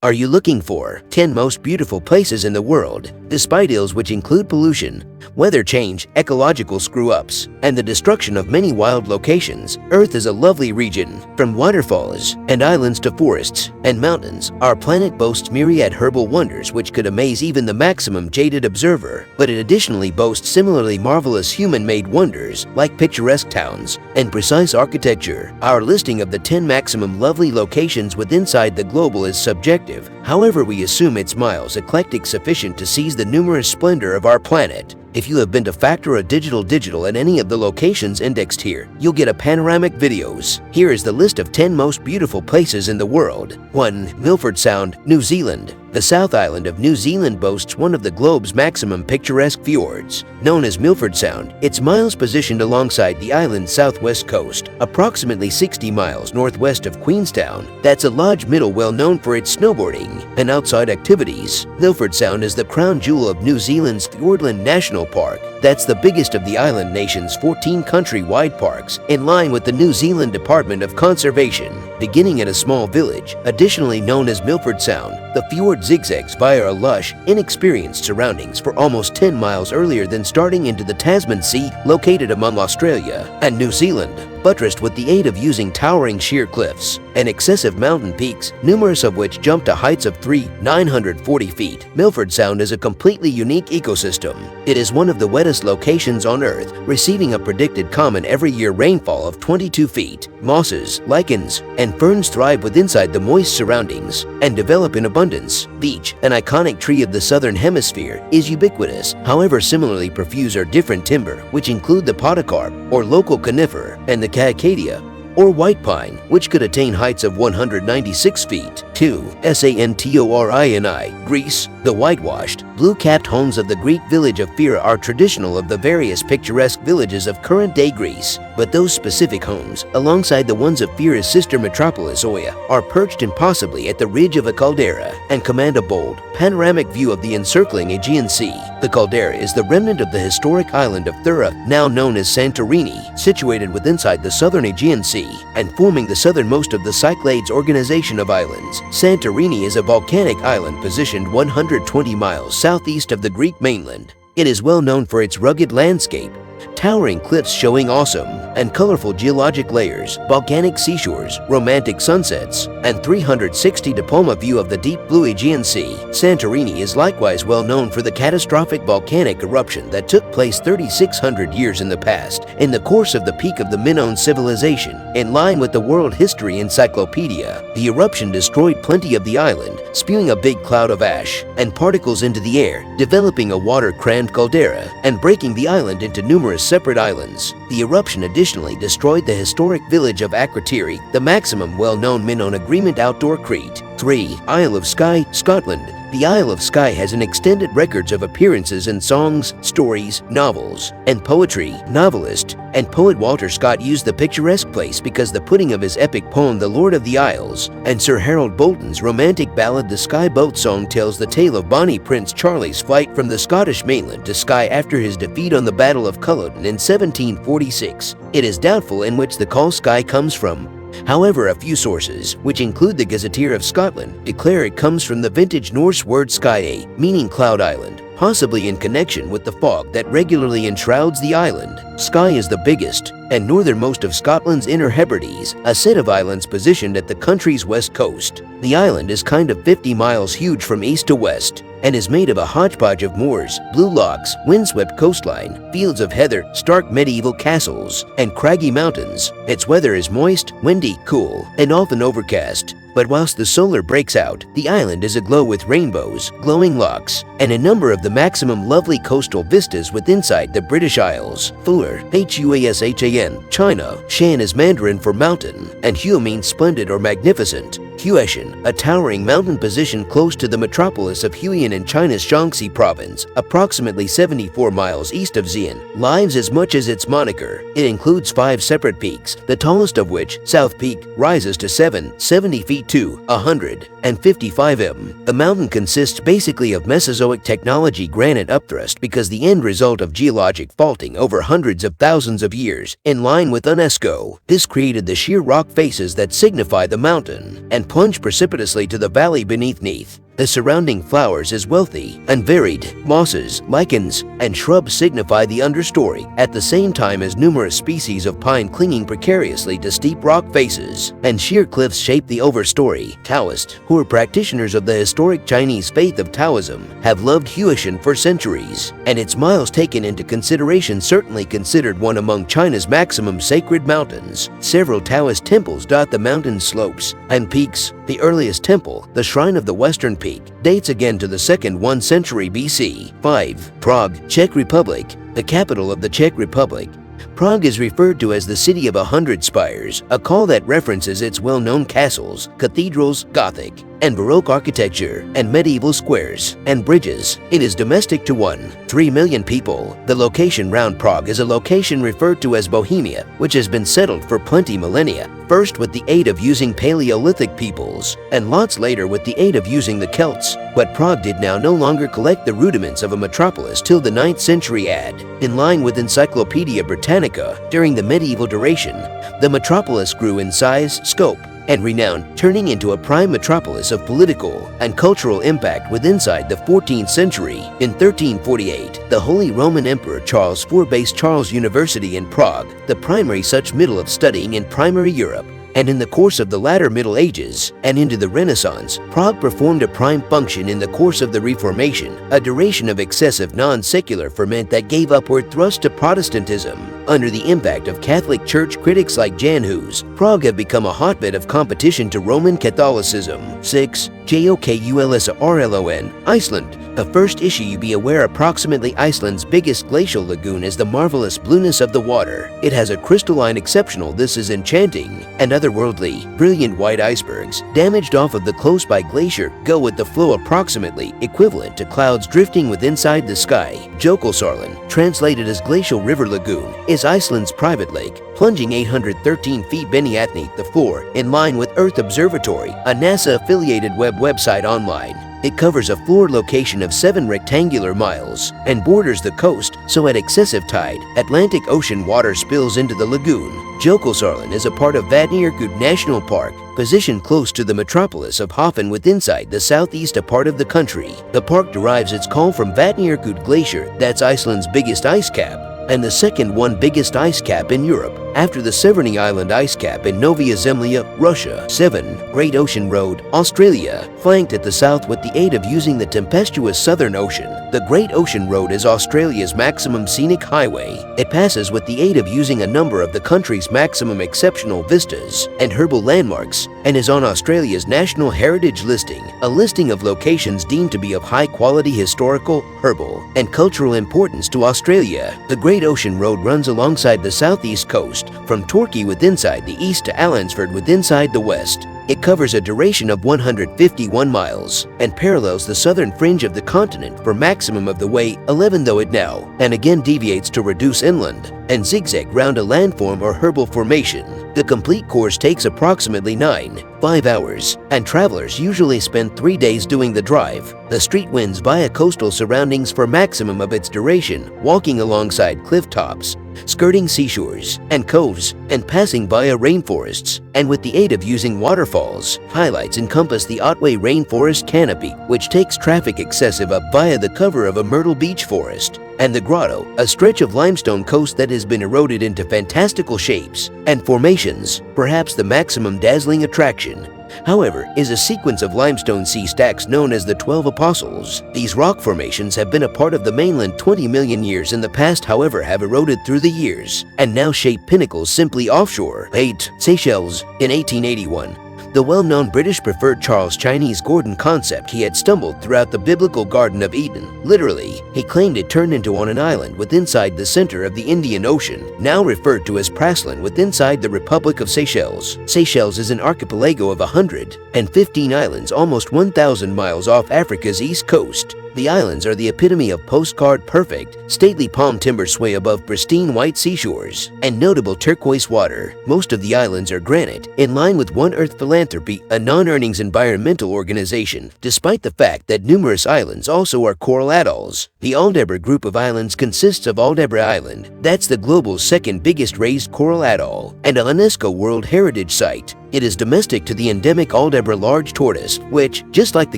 Are you looking for 10 most beautiful places in the world, despite ills which include pollution, weather change, ecological screw-ups, and the destruction of many wild locations? Earth is a lovely region. From waterfalls and islands to forests and mountains, our planet boasts myriad herbal wonders which could amaze even the maximum jaded observer. But it additionally boasts similarly marvelous human-made wonders like picturesque towns and precise architecture. Our listing of the 10 maximum lovely locations within the global is subjective. However, we assume it's miles eclectic sufficient to seize the numerous splendor of our planet. If you have been to Factor a digital at any of the locations indexed here, you'll get a panoramic videos. Here is the list of 10 most beautiful places in the world. 1. Milford Sound, New Zealand. The South Island of New Zealand boasts one of the globe's maximum picturesque fjords. Known as Milford Sound, it's miles positioned alongside the island's southwest coast, approximately 60 miles northwest of Queenstown. That's a large middle well known for its snowboarding and outside activities. Milford Sound is the crown jewel of New Zealand's Fiordland National Park. That's the biggest of the island nation's 14 country-wide parks, in line with the New Zealand Department of Conservation. Beginning at a small village, additionally known as Milford Sound, the fjord zigzags via a lush, inexperienced surroundings for almost 10 miles earlier than starting into the Tasman Sea, located among Australia and New Zealand. Buttressed with the aid of using towering sheer cliffs and excessive mountain peaks, numerous of which jump to heights of 940 feet, Milford Sound is a completely unique ecosystem. It is one of the wettest locations on Earth, receiving a predicted common every year rainfall of 22 feet. Mosses, lichens, and ferns thrive inside the moist surroundings and develop in abundance. Beech, an iconic tree of the southern hemisphere, is ubiquitous. However, similarly profuse are different timber, which include the podocarp or local conifer and the Cacadia, or white pine, which could attain heights of 196 feet. 2. Santorini, Greece. The whitewashed, blue-capped homes of the Greek village of Fira are traditional of the various picturesque villages of current-day Greece, but those specific homes, alongside the ones of Fira's sister metropolis Oia, are perched impossibly at the ridge of a caldera and command a bold, panoramic view of the encircling Aegean Sea. The caldera is the remnant of the historic island of Thura, now known as Santorini, situated inside the southern Aegean Sea and forming the southernmost of the Cyclades organization of islands. Santorini is a volcanic island positioned 120 miles southeast of the Greek mainland. It is well known for its rugged landscape, towering cliffs showing awesome and colorful geologic layers, volcanic seashores, romantic sunsets, and 360 diploma view of the deep blue Aegean Sea. Santorini is likewise well known for the catastrophic volcanic eruption that took place 3,600 years in the past, in the course of the peak of the Minoan civilization. In line with the World History Encyclopedia, the eruption destroyed plenty of the island, spewing a big cloud of ash and particles into the air, developing a water-crammed caldera and breaking the island into numerous separate islands. The eruption additionally destroyed the historic village of Akrotiri, the maximum well-known Minoan agreement outdoor Crete. 3. Isle of Skye, Scotland. The Isle of Skye has an extended records of appearances in songs, stories, novels, and poetry. Novelist and poet Walter Scott used the picturesque place because the putting of his epic poem The Lord of the Isles, and Sir Harold Bolton's romantic ballad The Skye Boat Song tells the tale of Bonnie Prince Charlie's flight from the Scottish mainland to Skye after his defeat on the Battle of Culloden in 1746. It is doubtful in which the call Skye comes from. However, a few sources, which include the Gazetteer of Scotland, declare it comes from the vintage Norse word Skye, meaning cloud island, possibly in connection with the fog that regularly enshrouds the island. Skye is the biggest and northernmost of Scotland's Inner Hebrides, a set of islands positioned at the country's west coast. The island is kind of 50 miles huge from east to west and is made of a hodgepodge of moors, blue lochs, windswept coastline, fields of heather, stark medieval castles, and craggy mountains. Its weather is moist, windy, cool, and often overcast. But whilst the solar breaks out, the island is aglow with rainbows, glowing lochs, and a number of the maximum lovely coastal vistas inside the British Isles. Fuller, Huashan, China. Shan is Mandarin for mountain, and Hua means splendid or magnificent. Huashan, a towering mountain position close to the metropolis of Huiyin in China's Shaanxi province, approximately 74 miles east of Xi'an, lives as much as its moniker. It includes 5 separate peaks, the tallest of which, South Peak, rises to 770 feet to 155 m. The mountain consists basically of Mesozoic technology granite upthrust because the end result of geologic faulting over hundreds of thousands of years. In line with UNESCO, this created the sheer rock faces that signify the mountain and plunge precipitously to the valley beneath. The surrounding flowers is wealthy and varied. Mosses, lichens, and shrubs signify the understory, at the same time as numerous species of pine clinging precariously to steep rock faces, and sheer cliffs shape the overstory. Taoists, who are practitioners of the historic Chinese faith of Taoism, have loved Huishan for centuries, and its miles taken into consideration certainly considered one among China's maximum sacred mountains. Several Taoist temples dot the mountain slopes and peaks. The earliest temple, the Shrine of the Western Peak, dates again to the 1st century BC. 5. Prague, Czech Republic, the capital of the Czech Republic. Prague is referred to as the City of 100 Spires, a call that references its well-known castles, cathedrals, Gothic, and Baroque architecture, and medieval squares and bridges. It is domestic to 1.3 million people. The location round Prague is a location referred to as Bohemia, which has been settled for plenty millennia, first with the aid of using Paleolithic peoples, and lots later with the aid of using the Celts. But Prague did now no longer collect the rudiments of a metropolis till the 9th century AD. In line with Encyclopedia Britannica, during the medieval duration, the metropolis grew in size, scope, and renown, turning into a prime metropolis of political and cultural impact withinside the 14th century. In 1348, the Holy Roman Emperor Charles IV based Charles University in Prague, the primary such middle of studying in primary Europe. And in the course of the latter Middle Ages and into the Renaissance, Prague performed a prime function in the course of the Reformation, a duration of excessive non-secular ferment that gave upward thrust to Protestantism. Under the impact of Catholic Church critics like Jan Hus, Prague have become a hotbed of competition to Roman Catholicism. 6. JOKULSRLON, Iceland. The first issue you be aware approximately Iceland's biggest glacial lagoon is the marvelous blueness of the water. It has a crystalline exceptional this is enchanting and otherworldly, brilliant white icebergs damaged off of the close-by glacier go with the flow approximately equivalent to clouds drifting with inside the sky. Jökulsárlón, translated as Glacial River Lagoon, is Iceland's private lake, plunging 813 feet beneath the floor, in line with Earth Observatory, a NASA-affiliated website online. It covers a floor location of 7 rectangular miles and borders the coast, so at excessive tide, Atlantic Ocean water spills into the lagoon. Jökulsárlón is a part of Vatnajökull National Park, positioned close to the metropolis of Hofen withinside the southeast part of the country. The park derives its call from Vatnajökull Glacier, that's Iceland's biggest ice cap, and the second biggest ice cap in Europe, after the Severny Island ice cap in Novaya Zemlya, Russia. 7. Great Ocean Road, Australia. Flanked at the south with the aid of using the tempestuous Southern Ocean, the Great Ocean Road is Australia's maximum scenic highway. It passes with the aid of using a number of the country's maximum exceptional vistas and herbal landmarks, and is on Australia's National Heritage Listing, a listing of locations deemed to be of high-quality historical, herbal, and cultural importance to Australia. The Great Ocean Road runs alongside the southeast coast, from Torquay withinside the east to Allansford withinside the west. It covers a duration of 151 miles and parallels the southern fringe of the continent for maximum of the way 11 though it now, and again deviates to reduce inland and zigzag round a landform or herbal formation. The complete course takes approximately 5 hours, and travelers usually spend 3 days doing the drive. The street winds via coastal surroundings for maximum of its duration, walking alongside cliff tops, skirting seashores and coves, and passing via rainforests, and with the aid of using waterfalls. Highlights encompass the Otway rainforest canopy, which takes traffic excessive up via the cover of a myrtle beech forest, and the Grotto, a stretch of limestone coast that has been eroded into fantastical shapes and formations. Perhaps the maximum dazzling attraction, however, is a sequence of limestone sea stacks known as the 12 Apostles. These rock formations have been a part of the mainland 20 million years in the past, however have eroded through the years, and now shape pinnacles simply offshore. 8. Seychelles. In 1881, the well-known British preferred Charles Chinese Gordon concept he had stumbled throughout the biblical Garden of Eden. Literally, he claimed it turned into on an island withinside the center of the Indian Ocean, now referred to as Praslin withinside the Republic of Seychelles. Seychelles is an archipelago of 115 islands almost 1,000 miles off Africa's east coast. The islands are the epitome of postcard perfect. Stately palm timber sway above pristine white seashores and notable turquoise water. Most of the islands are granite, in line with One Earth Philanthropy, a non-earnings environmental organization, despite the fact that numerous islands also are coral atolls. The Aldabra group of islands consists of Aldabra Island, that's the global's second biggest raised coral atoll, and a UNESCO World Heritage Site. It is domestic to the endemic Aldabra large tortoise, which, just like the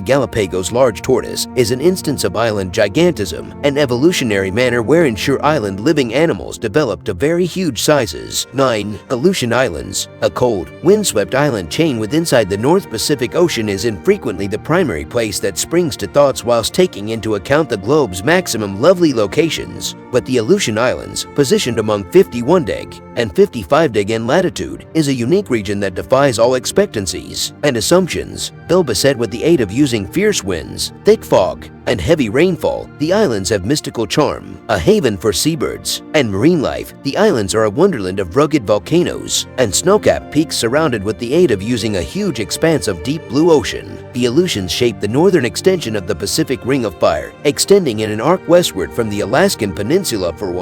Galapagos large tortoise, is an instance of island gigantism, an evolutionary manner wherein island living animals develop to very huge sizes. 9. Aleutian Islands. A cold, windswept island chain withinside the North Pacific Ocean is infrequently the primary place that springs to thoughts whilst taking into account the globe's maximum lovely locations. But the Aleutian Islands, positioned among 51 deg and 55 deg in latitude, is a unique region that defies all expectancies and assumptions. Though beset with the aid of using fierce winds, thick fog, and heavy rainfall, the islands have mystical charm, a haven for seabirds and marine life. The islands are a wonderland of rugged volcanoes and snow-capped peaks surrounded with the aid of using a huge expanse of deep blue ocean. The Aleutians shape the northern extension of the Pacific Ring of Fire, extending in an arc westward from the Alaskan Peninsula for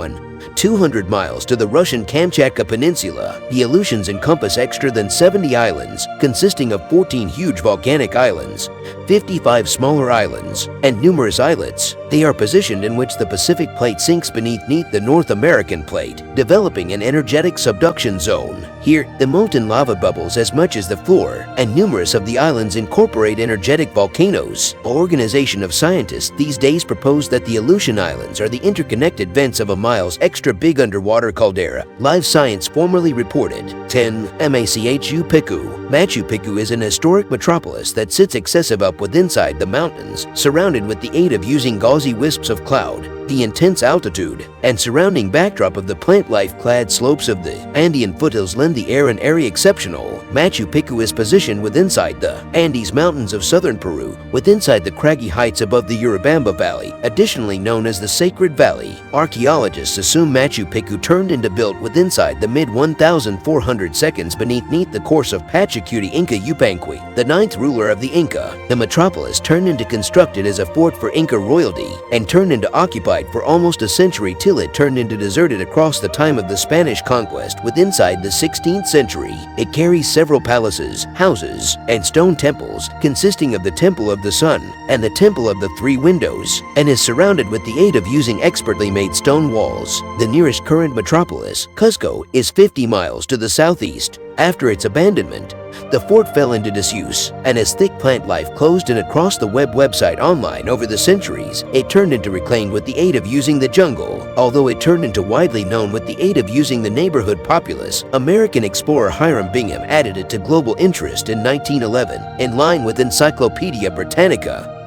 200 miles to the Russian Kamchatka Peninsula. The Aleutians encompass extra than 70 islands, consisting of 14 huge volcanic islands, 55 smaller islands, and numerous islets. They are positioned in which the Pacific Plate sinks beneath the North American Plate, developing an energetic subduction zone. Here, the molten lava bubbles as much as the floor, and numerous of the islands incorporate energetic volcanoes. An organization of scientists these days propose that the Aleutian Islands are the interconnected vents of a miles extra big underwater caldera. Live Science formerly reported. 10. Machu Picchu. Machu Picchu is an historic metropolis that sits excessive up withinside the mountains, surrounded with the aid of using gauzy wisps of cloud. The intense altitude and surrounding backdrop of the plant life-clad slopes of the Andean foothills lend the air and area exceptional. Machu Picchu is positioned withinside the Andes Mountains of southern Peru, withinside the craggy heights above the Urubamba Valley, additionally known as the Sacred Valley. Archaeologists assume Machu Picchu turned into built withinside the mid-1400 seconds beneath the course of Pachacuti Inca Yupanqui, the ninth ruler of the Inca. The metropolis turned into constructed as a fort for Inca royalty and turned into occupied for almost a century till it turned into deserted across the time of the Spanish conquest withinside the 16th century. It carries several palaces, houses, and stone temples consisting of the Temple of the Sun and the Temple of the Three Windows, and is surrounded with the aid of using expertly made stone walls. The nearest current metropolis, Cuzco, is 50 miles to the southeast. After its abandonment, the fort fell into disuse, and as thick plant life closed in across the website online over the centuries, it turned into reclaimed with the aid of using the jungle. Although it turned into widely known with the aid of using the neighborhood populace, American explorer Hiram Bingham added it to global interest in 1911, in line with Encyclopedia Britannica.